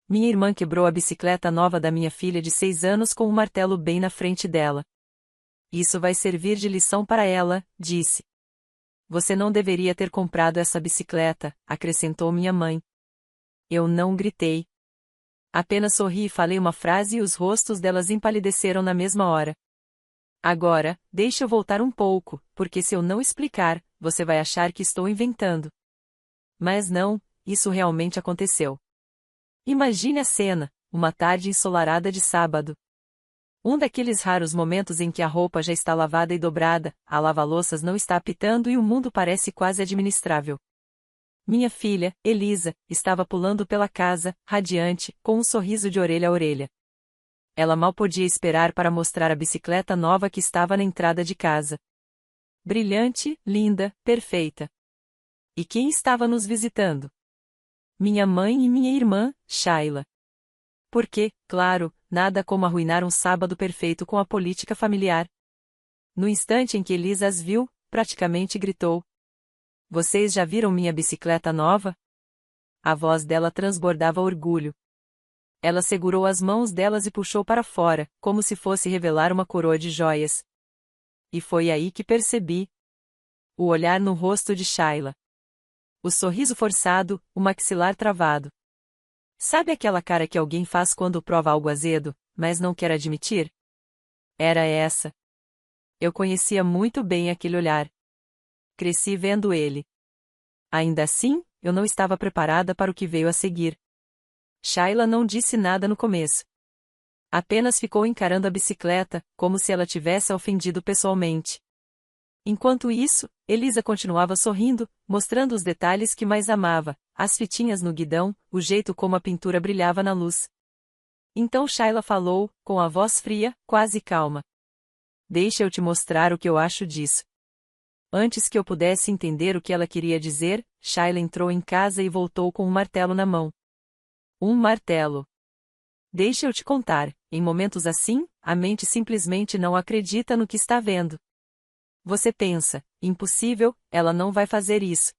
Minha irmã quebrou a bicicleta nova da minha filha de 6 anos com um martelo bem na frente dela. Isso vai servir de lição para ela, disse. Você não deveria ter comprado essa bicicleta, acrescentou minha mãe. Eu não gritei. Apenas sorri e falei uma frase e os rostos delas empalideceram na mesma hora. Agora, deixe eu voltar um pouco, porque se eu não explicar, você vai achar que estou inventando. Mas não, isso realmente aconteceu. Imagine a cena, uma tarde ensolarada de sábado. Um daqueles raros momentos em que a roupa já está lavada e dobrada, a lava-louças não está apitando e o mundo parece quase administrável. Minha filha, Elisa, estava pulando pela casa, radiante, com um sorriso de orelha a orelha. Ela mal podia esperar para mostrar a bicicleta nova que estava na entrada de casa. Brilhante, linda, perfeita. E quem estava nos visitando? Minha mãe e minha irmã, Shayla. Porque, claro, nada como arruinar um sábado perfeito com a política familiar. No instante em que Elisa as viu, praticamente gritou. Vocês já viram minha bicicleta nova? A voz dela transbordava orgulho. Ela segurou as mãos delas e puxou para fora, como se fosse revelar uma coroa de joias. E foi aí que percebi. O olhar no rosto de Shayla. O sorriso forçado, o maxilar travado. Sabe aquela cara que alguém faz quando prova algo azedo, mas não quer admitir? Era essa. Eu conhecia muito bem aquele olhar. Cresci vendo ele. Ainda assim, eu não estava preparada para o que veio a seguir. Shayla não disse nada no começo. Apenas ficou encarando a bicicleta, como se ela tivesse a ofendido pessoalmente. Enquanto isso, Elisa continuava sorrindo, mostrando os detalhes que mais amava, as fitinhas no guidão, o jeito como a pintura brilhava na luz. Então Shayla falou, com a voz fria, quase calma. Deixa eu te mostrar o que eu acho disso. Antes que eu pudesse entender o que ela queria dizer, Shayla entrou em casa e voltou com um martelo na mão. Um martelo. Deixa eu te contar, em momentos assim, a mente simplesmente não acredita no que está vendo. Você pensa, impossível, ela não vai fazer isso.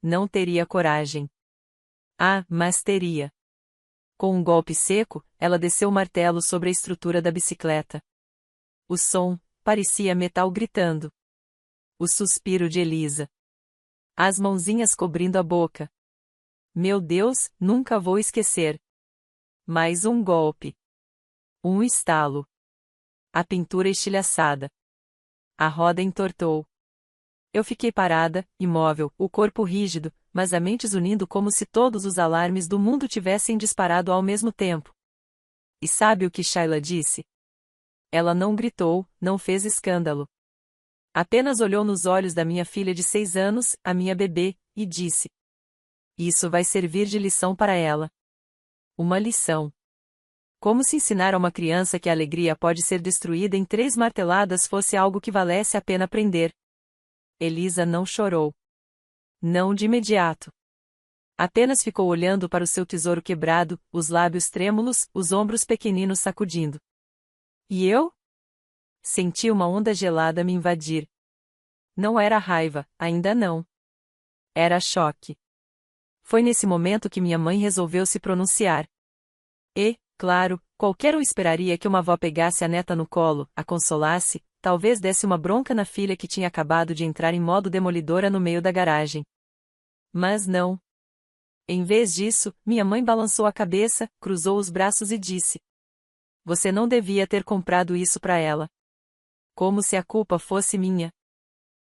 Não teria coragem. Ah, mas teria. Com um golpe seco, ela desceu o martelo sobre a estrutura da bicicleta. O som, parecia metal gritando. O suspiro de Elisa. As mãozinhas cobrindo a boca. Meu Deus, nunca vou esquecer. Mais um golpe. Um estalo. A pintura estilhaçada. A roda entortou. Eu fiquei parada, imóvel, o corpo rígido, mas a mente zunindo como se todos os alarmes do mundo tivessem disparado ao mesmo tempo. E sabe o que Shayla disse? Ela não gritou, não fez escândalo. Apenas olhou nos olhos da minha filha de 6 anos, a minha bebê, e disse: Isso vai servir de lição para ela. Uma lição. Como se ensinar a uma criança que a alegria pode ser destruída em 3 marteladas fosse algo que valesse a pena aprender. Elisa não chorou. Não de imediato. Apenas ficou olhando para o seu tesouro quebrado, os lábios trêmulos, os ombros pequeninos sacudindo. E eu? Senti uma onda gelada me invadir. Não era raiva, ainda não. Era choque. Foi nesse momento que minha mãe resolveu se pronunciar. E, claro, qualquer um esperaria que uma avó pegasse a neta no colo, a consolasse, talvez desse uma bronca na filha que tinha acabado de entrar em modo demolidora no meio da garagem. Mas não. Em vez disso, minha mãe balançou a cabeça, cruzou os braços e disse: Você não devia ter comprado isso para ela. Como se a culpa fosse minha.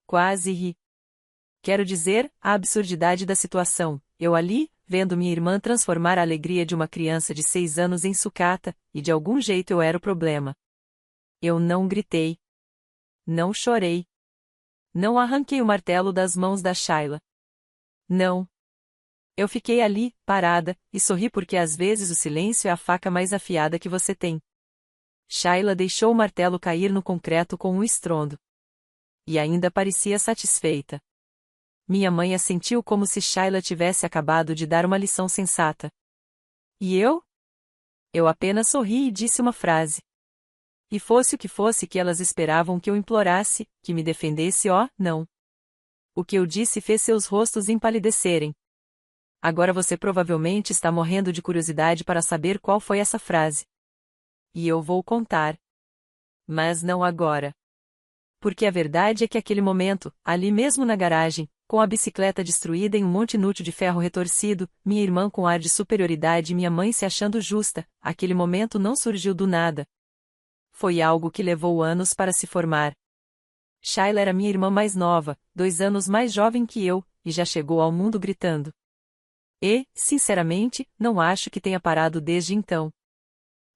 Quase ri. Quero dizer, a absurdidade da situação, eu ali, vendo minha irmã transformar a alegria de uma criança de 6 anos em sucata, e de algum jeito eu era o problema. Eu não gritei. Não chorei. Não arranquei o martelo das mãos da Shayla. Não. Eu fiquei ali, parada, e sorri porque às vezes o silêncio é a faca mais afiada que você tem. Shayla deixou o martelo cair no concreto com um estrondo. E ainda parecia satisfeita. Minha mãe assentiu como se Shayla tivesse acabado de dar uma lição sensata. E eu? Eu apenas sorri e disse uma frase. E fosse o que fosse que elas esperavam que eu implorasse, que me defendesse, não. O que eu disse fez seus rostos empalidecerem. Agora você provavelmente está morrendo de curiosidade para saber qual foi essa frase. E eu vou contar. Mas não agora. Porque a verdade é que aquele momento, ali mesmo na garagem, com a bicicleta destruída em um monte inútil de ferro retorcido, minha irmã com ar de superioridade e minha mãe se achando justa, aquele momento não surgiu do nada. Foi algo que levou anos para se formar. Shayla era minha irmã mais nova, 2 anos mais jovem que eu, e já chegou ao mundo gritando. E, sinceramente, não acho que tenha parado desde então.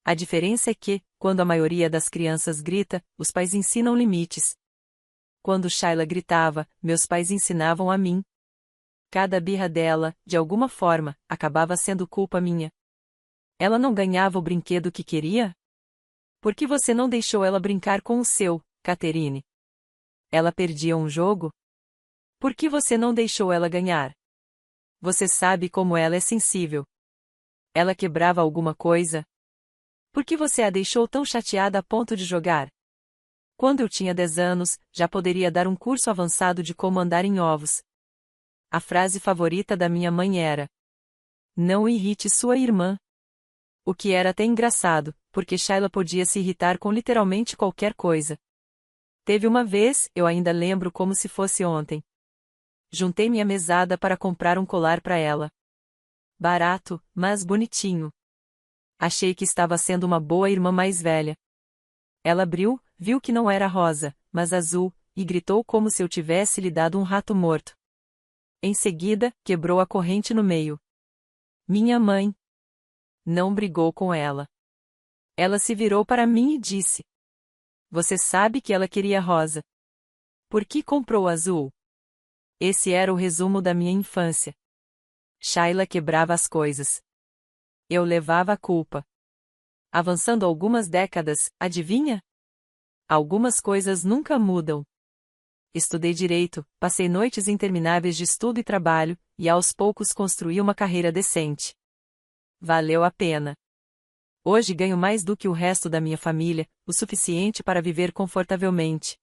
A diferença é que, quando a maioria das crianças grita, os pais ensinam limites. Quando Shayla gritava, meus pais ensinavam a mim. Cada birra dela, de alguma forma, acabava sendo culpa minha. Ela não ganhava o brinquedo que queria? Por que você não deixou ela brincar com o seu, Catherine? Ela perdia um jogo? Por que você não deixou ela ganhar? Você sabe como ela é sensível. Ela quebrava alguma coisa? Por que você a deixou tão chateada a ponto de jogar? Quando eu tinha 10 anos, já poderia dar um curso avançado de como andar em ovos. A frase favorita da minha mãe era: não irrite sua irmã. O que era até engraçado, porque Shayla podia se irritar com literalmente qualquer coisa. Teve uma vez, eu ainda lembro como se fosse ontem. Juntei minha mesada para comprar um colar para ela. Barato, mas bonitinho. Achei que estava sendo uma boa irmã mais velha. Ela abriu, viu que não era rosa, mas azul, e gritou como se eu tivesse lhe dado um rato morto. Em seguida, quebrou a corrente no meio. Minha mãe não brigou com ela. Ela se virou para mim e disse: você sabe que ela queria rosa. Por que comprou azul? Esse era o resumo da minha infância. Shayla quebrava as coisas. Eu levava a culpa. Avançando algumas décadas, adivinha? Algumas coisas nunca mudam. Estudei direito, passei noites intermináveis de estudo e trabalho, e aos poucos construí uma carreira decente. Valeu a pena. Hoje ganho mais do que o resto da minha família, o suficiente para viver confortavelmente.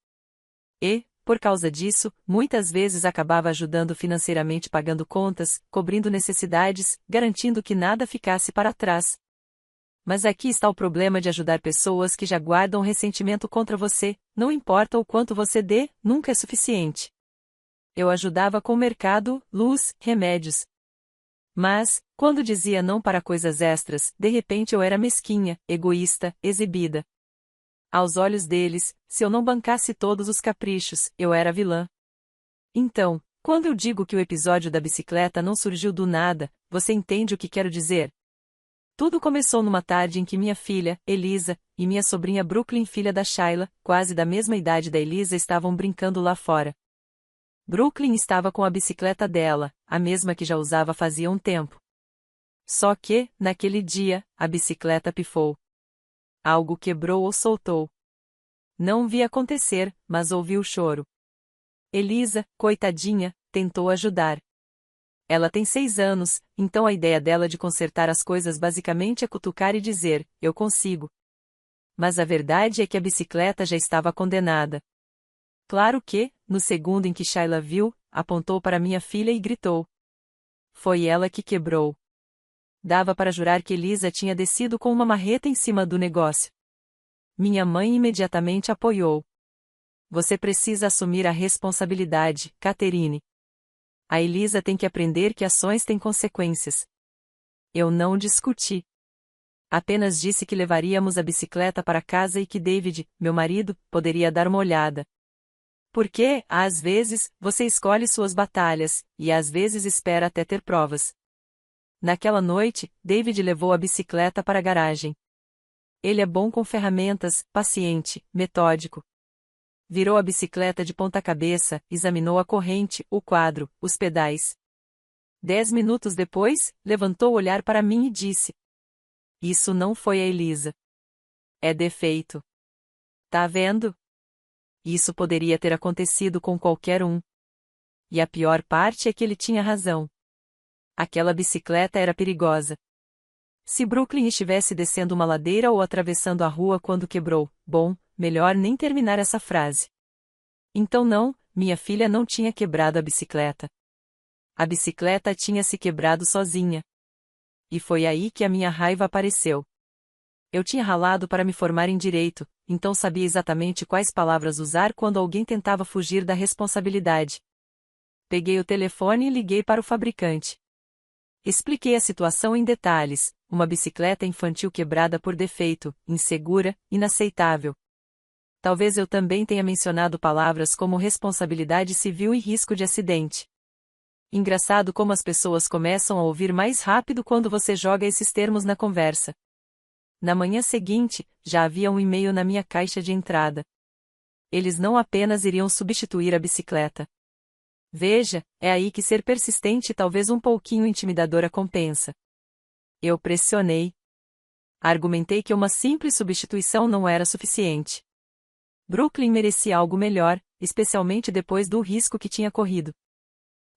E, por causa disso, muitas vezes acabava ajudando financeiramente pagando contas, cobrindo necessidades, garantindo que nada ficasse para trás. Mas aqui está o problema de ajudar pessoas que já guardam ressentimento contra você, não importa o quanto você dê, nunca é suficiente. Eu ajudava com mercado, luz, remédios. Mas, quando dizia não para coisas extras, de repente eu era mesquinha, egoísta, exibida. Aos olhos deles, se eu não bancasse todos os caprichos, eu era vilã. Então, quando eu digo que o episódio da bicicleta não surgiu do nada, você entende o que quero dizer? Tudo começou numa tarde em que minha filha, Elisa, e minha sobrinha Brooklyn, filha da Shayla, quase da mesma idade da Elisa, estavam brincando lá fora. Brooklyn estava com a bicicleta dela, a mesma que já usava fazia um tempo. Só que, naquele dia, a bicicleta pifou. Algo quebrou ou soltou. Não vi acontecer, mas ouvi o choro. Elisa, coitadinha, tentou ajudar. Ela tem 6 anos, então a ideia dela de consertar as coisas basicamente é cutucar e dizer: eu consigo. Mas a verdade é que a bicicleta já estava condenada. Claro que, no segundo em que Shayla viu, apontou para minha filha e gritou. Foi ela que quebrou. Dava para jurar que Elisa tinha descido com uma marreta em cima do negócio. Minha mãe imediatamente apoiou. Você precisa assumir a responsabilidade, Catherine. A Elisa tem que aprender que ações têm consequências. Eu não discuti. Apenas disse que levaríamos a bicicleta para casa e que David, meu marido, poderia dar uma olhada. Porque, às vezes, você escolhe suas batalhas, e às vezes espera até ter provas. Naquela noite, David levou a bicicleta para a garagem. Ele é bom com ferramentas, paciente, metódico. Virou a bicicleta de ponta cabeça, examinou a corrente, o quadro, os pedais. 10 minutos depois, levantou o olhar para mim e disse: isso não foi a Elisa. É defeito. Tá vendo? Isso poderia ter acontecido com qualquer um. E a pior parte é que ele tinha razão. Aquela bicicleta era perigosa. Se Brooklyn estivesse descendo uma ladeira ou atravessando a rua quando quebrou, bom, melhor nem terminar essa frase. Então não, minha filha não tinha quebrado a bicicleta. A bicicleta tinha se quebrado sozinha. E foi aí que a minha raiva apareceu. Eu tinha ralado para me formar em direito, então sabia exatamente quais palavras usar quando alguém tentava fugir da responsabilidade. Peguei o telefone e liguei para o fabricante. Expliquei a situação em detalhes: uma bicicleta infantil quebrada por defeito, insegura, inaceitável. Talvez eu também tenha mencionado palavras como responsabilidade civil e risco de acidente. Engraçado como as pessoas começam a ouvir mais rápido quando você joga esses termos na conversa. Na manhã seguinte, já havia um e-mail na minha caixa de entrada. Eles não apenas iriam substituir a bicicleta. Veja, é aí que ser persistente e talvez um pouquinho intimidadora compensa. Eu pressionei. Argumentei que uma simples substituição não era suficiente. Brooklyn merecia algo melhor, especialmente depois do risco que tinha corrido.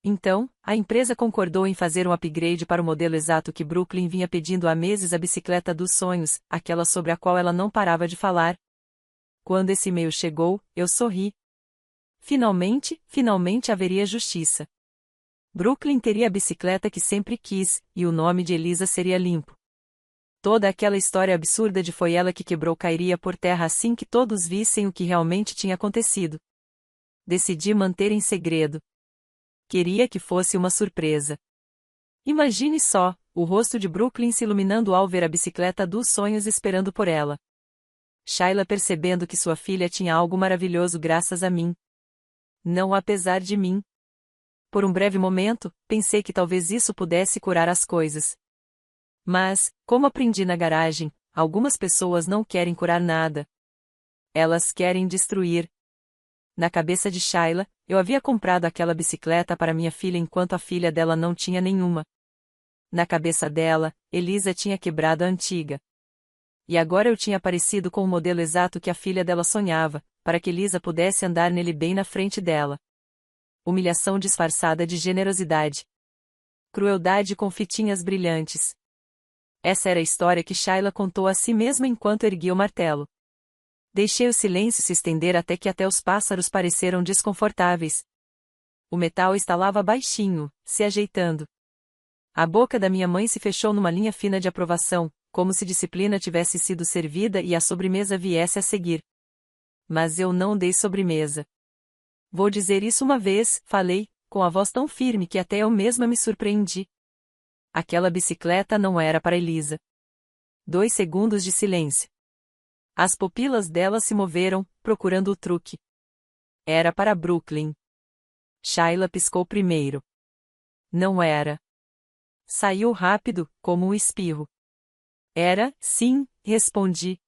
Então, a empresa concordou em fazer um upgrade para o modelo exato que Brooklyn vinha pedindo há meses, a bicicleta dos sonhos, aquela sobre a qual ela não parava de falar. Quando esse e-mail chegou, eu sorri. Finalmente haveria justiça. Brooklyn teria a bicicleta que sempre quis, e o nome de Elisa seria limpo. Toda aquela história absurda de foi ela que quebrou cairia por terra assim que todos vissem o que realmente tinha acontecido. Decidi manter em segredo. Queria que fosse uma surpresa. Imagine só, o rosto de Brooklyn se iluminando ao ver a bicicleta dos sonhos esperando por ela. Shayla percebendo que sua filha tinha algo maravilhoso graças a mim. Não apesar de mim. Por um breve momento, pensei que talvez isso pudesse curar as coisas. Mas, como aprendi na garagem, algumas pessoas não querem curar nada. Elas querem destruir. Na cabeça de Shayla, eu havia comprado aquela bicicleta para minha filha enquanto a filha dela não tinha nenhuma. Na cabeça dela, Elisa tinha quebrado a antiga. E agora eu tinha aparecido com o modelo exato que a filha dela sonhava, para que Elisa pudesse andar nele bem na frente dela. Humilhação disfarçada de generosidade. Crueldade com fitinhas brilhantes. Essa era a história que Shayla contou a si mesma enquanto erguia o martelo. Deixei o silêncio se estender até os pássaros pareceram desconfortáveis. O metal estalava baixinho, se ajeitando. A boca da minha mãe se fechou numa linha fina de aprovação, como se disciplina tivesse sido servida e a sobremesa viesse a seguir. Mas eu não dei sobremesa. Vou dizer isso uma vez, falei, com a voz tão firme que até eu mesma me surpreendi. Aquela bicicleta não era para Elisa. 2 segundos de silêncio. As pupilas dela se moveram, procurando o truque. Era para Brooklyn. Shayla piscou primeiro. Não era. Saiu rápido, como um espirro. Era, sim, respondi.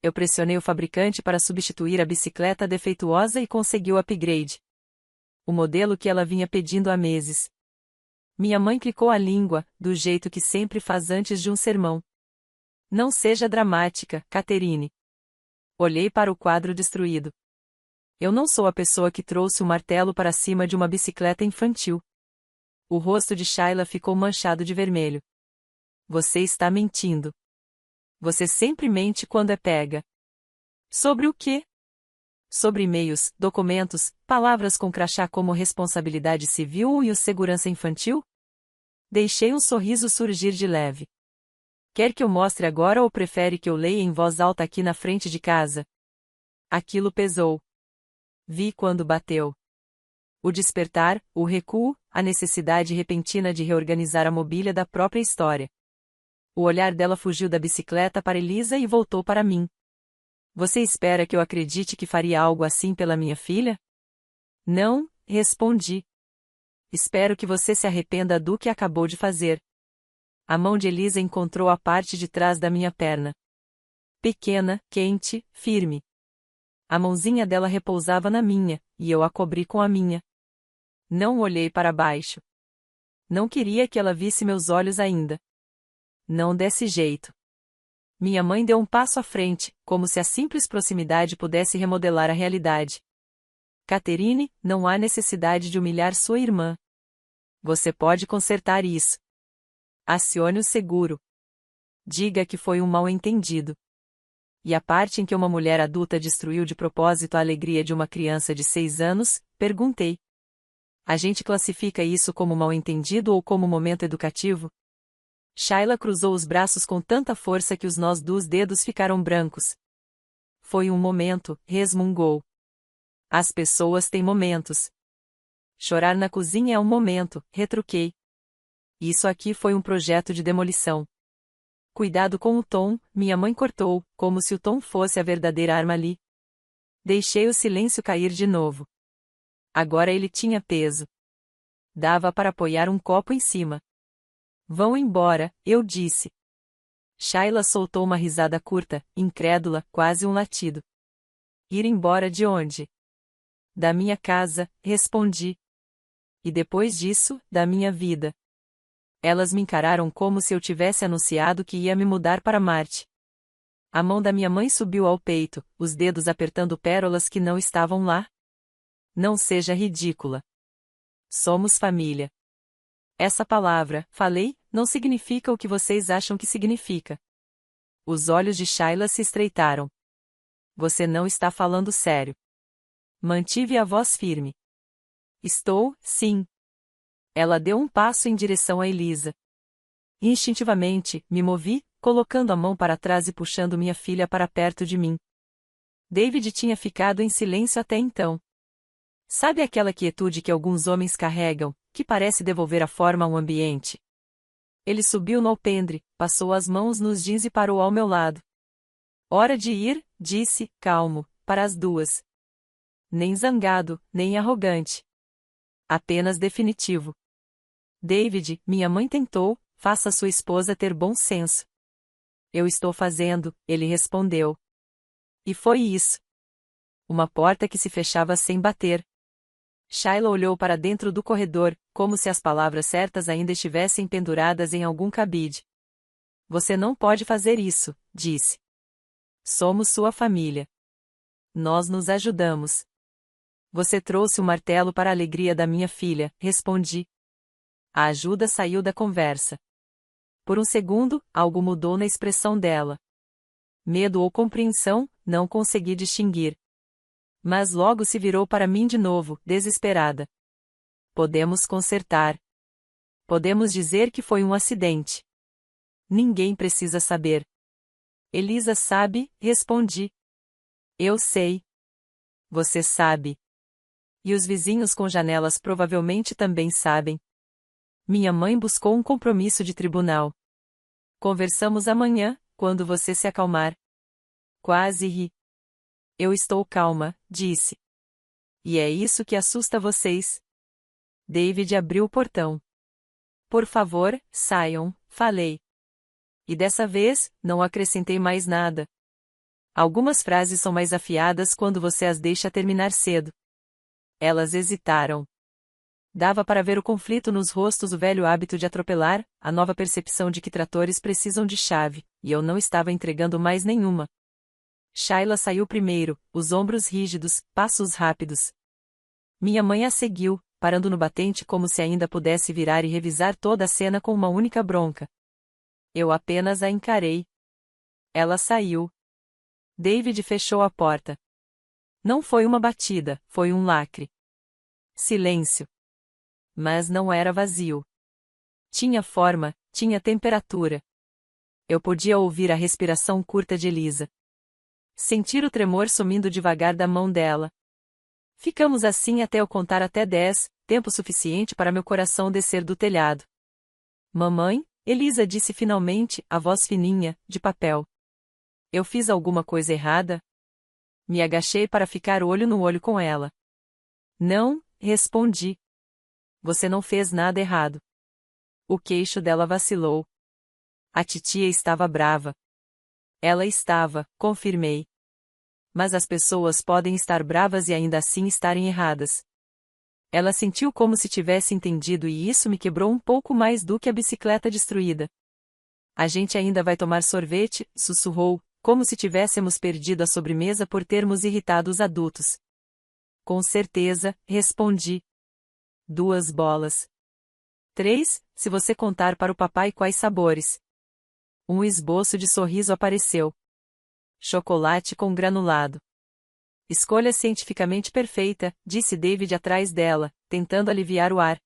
Eu pressionei o fabricante para substituir a bicicleta defeituosa e consegui o upgrade. O modelo que ela vinha pedindo há meses. Minha mãe clicou a língua, do jeito que sempre faz antes de um sermão. Não seja dramática, Catherine. Olhei para o quadro destruído. Eu não sou a pessoa que trouxe o martelo para cima de uma bicicleta infantil. O rosto de Shayla ficou manchado de vermelho. Você está mentindo. Você sempre mente quando é pega. Sobre o quê? Sobre e-mails, documentos, palavras com crachá como responsabilidade civil e o segurança infantil? Deixei um sorriso surgir de leve. Quer que eu mostre agora ou prefere que eu leia em voz alta aqui na frente de casa? Aquilo pesou. Vi quando bateu. O despertar, o recuo, a necessidade repentina de reorganizar a mobília da própria história. O olhar dela fugiu da bicicleta para Elisa e voltou para mim. Você espera que eu acredite que faria algo assim pela minha filha? Não, respondi. Espero que você se arrependa do que acabou de fazer. A mão de Elisa encontrou a parte de trás da minha perna. Pequena, quente, firme. A mãozinha dela repousava na minha, e eu a cobri com a minha. Não olhei para baixo. Não queria que ela visse meus olhos ainda. Não desse jeito. Minha mãe deu um passo à frente, como se a simples proximidade pudesse remodelar a realidade. Catherine, não há necessidade de humilhar sua irmã. Você pode consertar isso. Acione o seguro. Diga que foi um mal-entendido. E a parte em que uma mulher adulta destruiu de propósito a alegria de uma criança de 6 anos, perguntei. A gente classifica isso como mal-entendido ou como momento educativo? Shayla cruzou os braços com tanta força que os nós dos dedos ficaram brancos. Foi um momento, resmungou. As pessoas têm momentos. Chorar na cozinha é um momento, retruquei. Isso aqui foi um projeto de demolição. Cuidado com o tom, minha mãe cortou, como se o tom fosse a verdadeira arma ali. Deixei o silêncio cair de novo. Agora ele tinha peso. Dava para apoiar um copo em cima. Vão embora, eu disse. Shayla soltou uma risada curta, incrédula, quase um latido. Ir embora de onde? Da minha casa, respondi. E depois disso, da minha vida. Elas me encararam como se eu tivesse anunciado que ia me mudar para Marte. A mão da minha mãe subiu ao peito, os dedos apertando pérolas que não estavam lá. Não seja ridícula. Somos família. Essa palavra, falei, não significa o que vocês acham que significa. Os olhos de Shayla se estreitaram. Você não está falando sério. Mantive a voz firme. Estou, sim. Ela deu um passo em direção a Elisa. Instintivamente, me movi, colocando a mão para trás e puxando minha filha para perto de mim. David tinha ficado em silêncio até então. Sabe aquela quietude que alguns homens carregam, que parece devolver a forma a um ambiente? Ele subiu no alpendre, passou as mãos nos jeans e parou ao meu lado. Hora de ir, disse, calmo, para as duas. Nem zangado, nem arrogante. Apenas definitivo. David, minha mãe tentou, faça sua esposa ter bom senso. Eu estou fazendo, ele respondeu. E foi isso. Uma porta que se fechava sem bater. Shayla olhou para dentro do corredor, como se as palavras certas ainda estivessem penduradas em algum cabide. Você não pode fazer isso, disse. Somos sua família. Nós nos ajudamos. Você trouxe o martelo para a alegria da minha filha, respondi. A ajuda saiu da conversa. Por um segundo, algo mudou na expressão dela. Medo ou compreensão, não consegui distinguir. Mas logo se virou para mim de novo, desesperada. Podemos consertar. Podemos dizer que foi um acidente. Ninguém precisa saber. Elisa sabe, respondi. Eu sei. Você sabe. E os vizinhos com janelas provavelmente também sabem. Minha mãe buscou um compromisso de tribunal. Conversamos amanhã, quando você se acalmar. Quase ri. Eu estou calma, disse. E é isso que assusta vocês. David abriu o portão. Por favor, saiam, falei. E dessa vez, não acrescentei mais nada. Algumas frases são mais afiadas quando você as deixa terminar cedo. Elas hesitaram. Dava para ver o conflito nos rostos, o velho hábito de atropelar, a nova percepção de que tratores precisam de chave, e eu não estava entregando mais nenhuma. Shayla saiu primeiro, os ombros rígidos, passos rápidos. Minha mãe a seguiu, parando no batente como se ainda pudesse virar e revisar toda a cena com uma única bronca. Eu apenas a encarei. Ela saiu. David fechou a porta. Não foi uma batida, foi um lacre. Silêncio. Mas não era vazio. Tinha forma, tinha temperatura. Eu podia ouvir a respiração curta de Elisa. Sentir o tremor sumindo devagar da mão dela. Ficamos assim até eu contar até 10, tempo suficiente para meu coração descer do telhado. Mamãe, Elisa disse finalmente, a voz fininha, de papel. Eu fiz alguma coisa errada? Me agachei para ficar olho no olho com ela. Não, respondi. Você não fez nada errado. O queixo dela vacilou. A titia estava brava. Ela estava, confirmei. Mas as pessoas podem estar bravas e ainda assim estarem erradas. Ela sentiu como se tivesse entendido e isso me quebrou um pouco mais do que a bicicleta destruída. A gente ainda vai tomar sorvete, sussurrou, como se tivéssemos perdido a sobremesa por termos irritado os adultos. Com certeza, respondi. 2 bolas. 3, se você contar para o papai quais sabores. Um esboço de sorriso apareceu. Chocolate com granulado. Escolha cientificamente perfeita, disse David atrás dela, tentando aliviar o ar.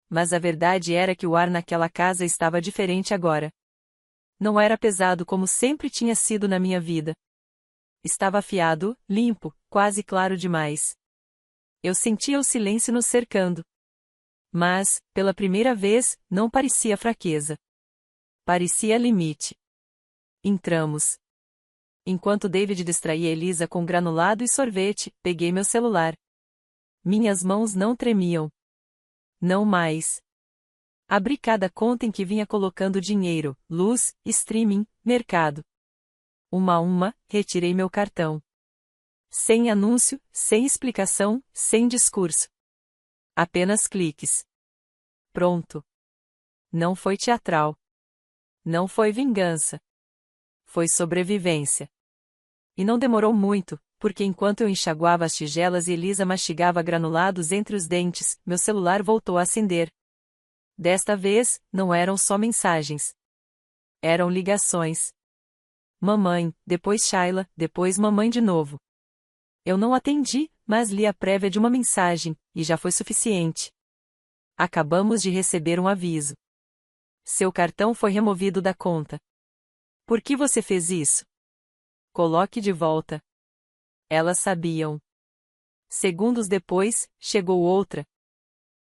Mas a verdade era que o ar naquela casa estava diferente agora. Não era pesado como sempre tinha sido na minha vida. Estava afiado, limpo, quase claro demais. Eu sentia o silêncio nos cercando. Mas, pela primeira vez, não parecia fraqueza. Parecia limite. Entramos. Enquanto David distraía Elisa com granulado e sorvete, peguei meu celular. Minhas mãos não tremiam. Não mais. Abri cada conta em que vinha colocando dinheiro, luz, streaming, mercado. Uma a uma, retirei meu cartão. Sem anúncio, sem explicação, sem discurso. Apenas cliques. Pronto. Não foi teatral. Não foi vingança. Foi sobrevivência. E não demorou muito, porque enquanto eu enxaguava as tigelas e Elisa mastigava granulados entre os dentes, meu celular voltou a acender. Desta vez, não eram só mensagens. Eram ligações. Mamãe, depois Shayla, depois mamãe de novo. Eu não atendi, mas li a prévia de uma mensagem, e já foi suficiente. Acabamos de receber um aviso. Seu cartão foi removido da conta. Por que você fez isso? Coloque de volta. Elas sabiam. Segundos depois, chegou outra.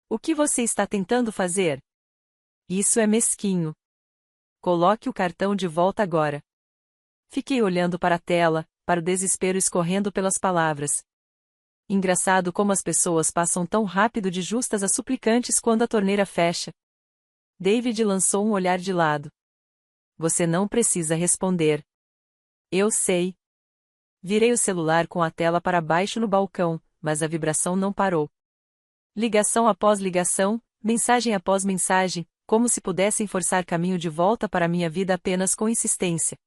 O que você está tentando fazer? Isso é mesquinho. Coloque o cartão de volta agora. Fiquei olhando para a tela, para o desespero escorrendo pelas palavras. Engraçado como as pessoas passam tão rápido de justas a suplicantes quando a torneira fecha. David lançou um olhar de lado. Você não precisa responder. Eu sei. Virei o celular com a tela para baixo no balcão, mas a vibração não parou. Ligação após ligação, mensagem após mensagem, como se pudessem forçar caminho de volta para minha vida apenas com insistência.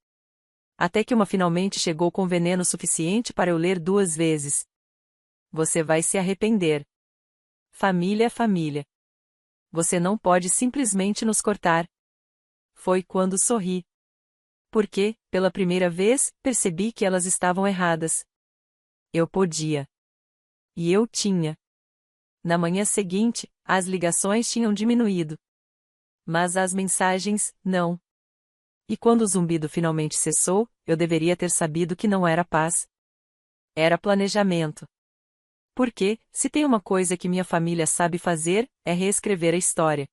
Até que uma finalmente chegou com veneno suficiente para eu ler 2 vezes. Você vai se arrepender. Família é família. Você não pode simplesmente nos cortar. Foi quando sorri. Porque, pela primeira vez, percebi que elas estavam erradas. Eu podia. E eu tinha. Na manhã seguinte, as ligações tinham diminuído. Mas as mensagens, não. E quando o zumbido finalmente cessou, eu deveria ter sabido que não era paz. Era planejamento. Porque, se tem uma coisa que minha família sabe fazer, é reescrever a história.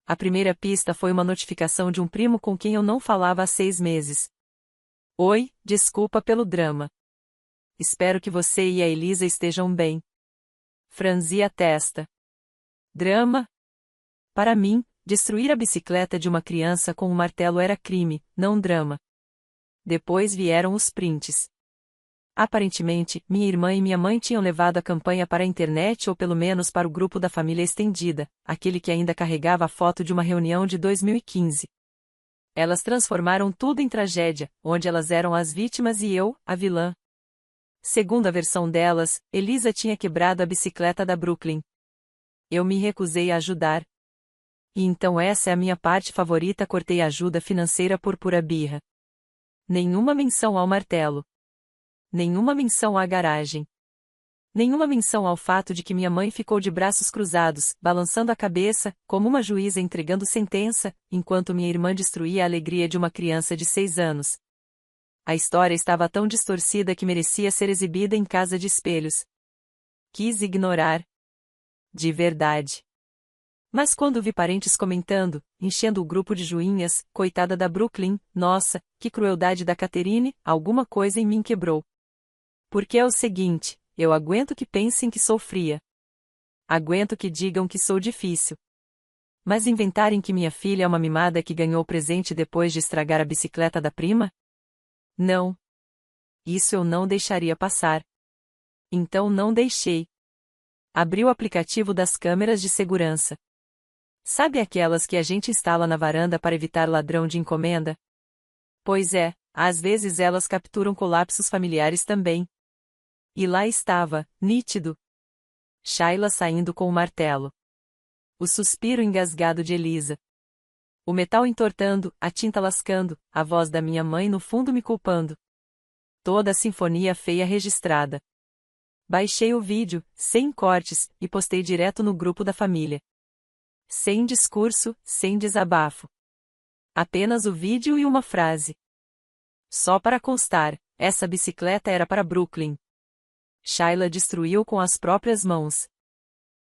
A primeira pista foi uma notificação de um primo com quem eu não falava há 6 meses. Oi, desculpa pelo drama. Espero que você e a Elisa estejam bem. Franzi a testa. Drama? Para mim, destruir a bicicleta de uma criança com um martelo era crime, não drama. Depois vieram os prints. Aparentemente, minha irmã e minha mãe tinham levado a campanha para a internet ou pelo menos para o grupo da família estendida, aquele que ainda carregava a foto de uma reunião de 2015. Elas transformaram tudo em tragédia, onde elas eram as vítimas e eu, a vilã. Segundo a versão delas, Elisa tinha quebrado a bicicleta da Brooklyn. Eu me recusei a ajudar. E então essa é a minha parte favorita: cortei ajuda financeira por pura birra. Nenhuma menção ao martelo. Nenhuma menção à garagem. Nenhuma menção ao fato de que minha mãe ficou de braços cruzados, balançando a cabeça, como uma juíza entregando sentença, enquanto minha irmã destruía a alegria de uma criança de 6 anos. A história estava tão distorcida que merecia ser exibida em casa de espelhos. Quis ignorar. De verdade. Mas quando vi parentes comentando, enchendo o grupo de joinhas, coitada da Brooklyn, nossa, que crueldade da Catherine, alguma coisa em mim quebrou. Porque é o seguinte, eu aguento que pensem que sou fria. Aguento que digam que sou difícil. Mas inventarem que minha filha é uma mimada que ganhou o presente depois de estragar a bicicleta da prima? Não. Isso eu não deixaria passar. Então não deixei. Abri o aplicativo das câmeras de segurança. Sabe aquelas que a gente instala na varanda para evitar ladrão de encomenda? Pois é, às vezes elas capturam colapsos familiares também. E lá estava, nítido. Shayla saindo com o martelo. O suspiro engasgado de Elisa. O metal entortando, a tinta lascando, a voz da minha mãe no fundo me culpando. Toda a sinfonia feia registrada. Baixei o vídeo, sem cortes, e postei direto no grupo da família. Sem discurso, sem desabafo. Apenas o vídeo e uma frase. Só para constar, essa bicicleta era para Brooklyn. Shayla destruiu com as próprias mãos.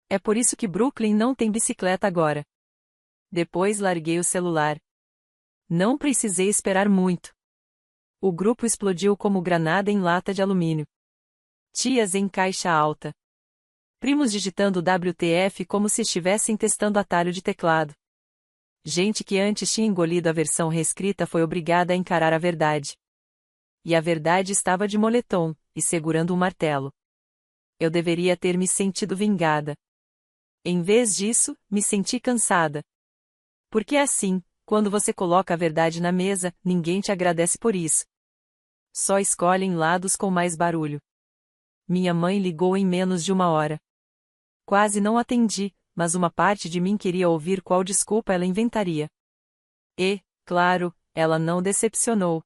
É por isso que Brooklyn não tem bicicleta agora. Depois larguei o celular. Não precisei esperar muito. O grupo explodiu como granada em lata de alumínio. Tias em caixa alta. Primos digitando WTF como se estivessem testando atalho de teclado. Gente que antes tinha engolido a versão reescrita foi obrigada a encarar a verdade. E a verdade estava de moletom, e segurando um martelo. Eu deveria ter me sentido vingada. Em vez disso, me senti cansada. Porque é assim, quando você coloca a verdade na mesa, ninguém te agradece por isso. Só escolhem lados com mais barulho. Minha mãe ligou em menos de uma hora. Quase não atendi, mas uma parte de mim queria ouvir qual desculpa ela inventaria. E, claro, ela não decepcionou.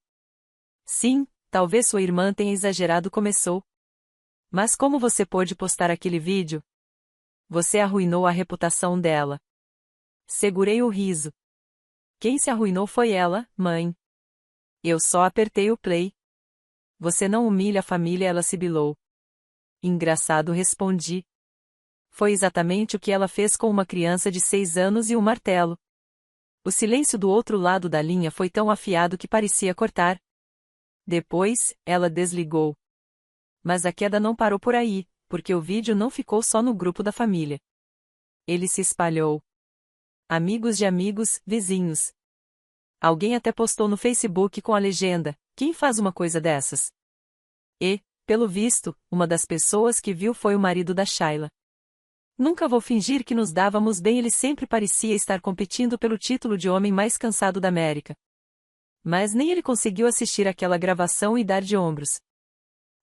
Sim, talvez sua irmã tenha exagerado, começou. Mas como você pôde postar aquele vídeo? Você arruinou a reputação dela. Segurei o riso. Quem se arruinou foi ela, mãe. Eu só apertei o play. Você não humilha a família, ela sibilou. Engraçado, respondi. Foi exatamente o que ela fez com uma criança de 6 anos e um martelo. O silêncio do outro lado da linha foi tão afiado que parecia cortar. Depois, ela desligou. Mas a queda não parou por aí, porque o vídeo não ficou só no grupo da família. Ele se espalhou. Amigos de amigos, vizinhos. Alguém até postou no Facebook com a legenda: quem faz uma coisa dessas? E, pelo visto, uma das pessoas que viu foi o marido da Shayla. Nunca vou fingir que nos dávamos bem, ele sempre parecia estar competindo pelo título de homem mais cansado da América. Mas nem ele conseguiu assistir aquela gravação e dar de ombros.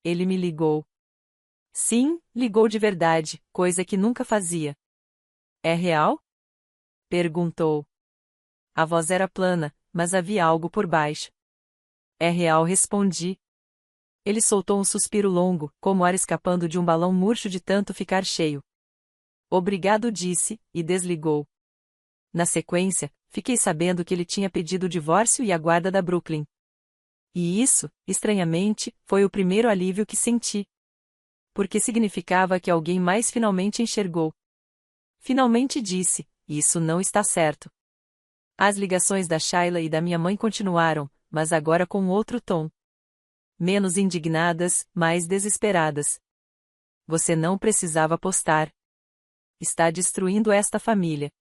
Ele me ligou. Sim, ligou de verdade, coisa que nunca fazia. É real? Perguntou. A voz era plana, mas havia algo por baixo. É real, respondi. Ele soltou um suspiro longo, como ar escapando de um balão murcho de tanto ficar cheio. Obrigado, disse, e desligou. Na sequência, fiquei sabendo que ele tinha pedido o divórcio e a guarda da Brooklyn. E isso, estranhamente, foi o primeiro alívio que senti. Porque significava que alguém mais finalmente enxergou. Finalmente disse: isso não está certo. As ligações da Shayla e da minha mãe continuaram, mas agora com outro tom. Menos indignadas, mais desesperadas. Você não precisava postar. Está destruindo esta família.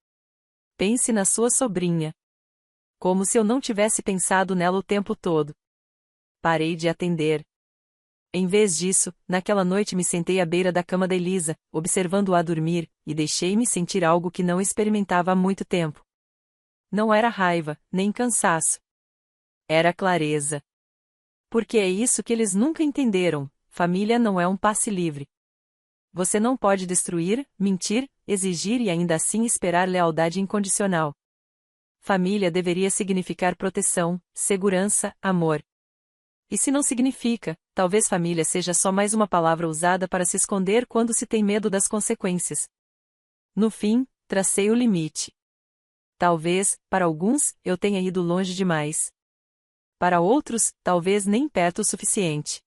Pense na sua sobrinha. Como se eu não tivesse pensado nela o tempo todo. Parei de atender. Em vez disso, naquela noite me sentei à beira da cama da Elisa, observando-a dormir, e deixei-me sentir algo que não experimentava há muito tempo. Não era raiva, nem cansaço. Era clareza. Porque é isso que eles nunca entenderam: família não é um passe livre. Você não pode destruir, mentir, exigir e ainda assim esperar lealdade incondicional. Família deveria significar proteção, segurança, amor. E se não significa, talvez família seja só mais uma palavra usada para se esconder quando se tem medo das consequências. No fim, tracei o limite. Talvez, para alguns, eu tenha ido longe demais. Para outros, talvez nem perto o suficiente.